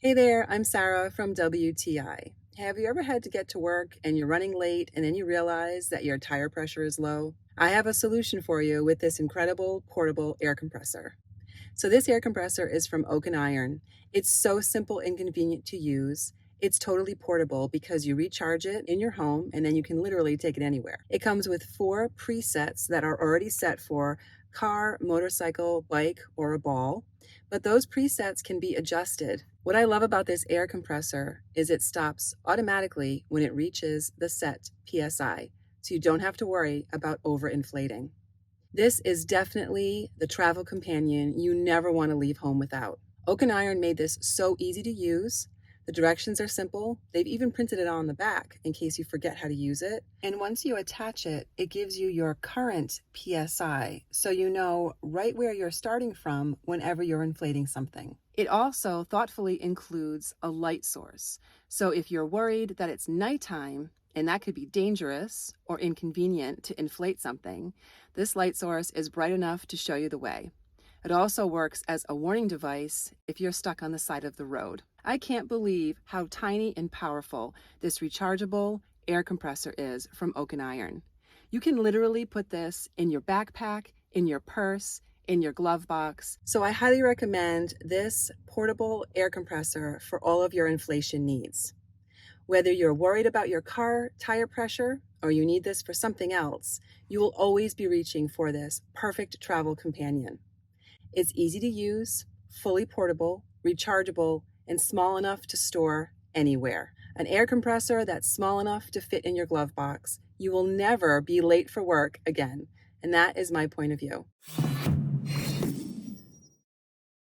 Hey there, I'm Sarah from WTI. Have you ever had to get to work and you're running late and then you realize that your tire pressure is low? I have a solution for you with this incredible portable air compressor. So this air compressor is from Oak and Iron. It's so simple and convenient to use. It's totally portable because you recharge it in your home and then you can literally take it anywhere. It comes with 4 presets that are already set for car, motorcycle, bike, or a ball, but those presets can be adjusted. What I love about this air compressor is it stops automatically when it reaches the set PSI, so you don't have to worry about overinflating. This is definitely the travel companion you never want to leave home without. Oak and Iron made this so easy to use. The directions are simple. They've even printed it on the back in case you forget how to use it. And once you attach it, it gives you your current PSI, so you know right where you're starting from whenever you're inflating something. It also thoughtfully includes a light source. So if you're worried that it's nighttime, and that could be dangerous or inconvenient to inflate something, this light source is bright enough to show you the way. It also works as a warning device if you're stuck on the side of the road. I can't believe how tiny and powerful this rechargeable air compressor is from Oak and Iron. You can literally put this in your backpack, in your purse, in your glove box. So I highly recommend this portable air compressor for all of your inflation needs. Whether you're worried about your car tire pressure or you need this for something else, you will always be reaching for this perfect travel companion. It's easy to use, fully portable, rechargeable, and small enough to store anywhere. An air compressor that's small enough to fit in your glove box. You will never be late for work again. And that is my point of view.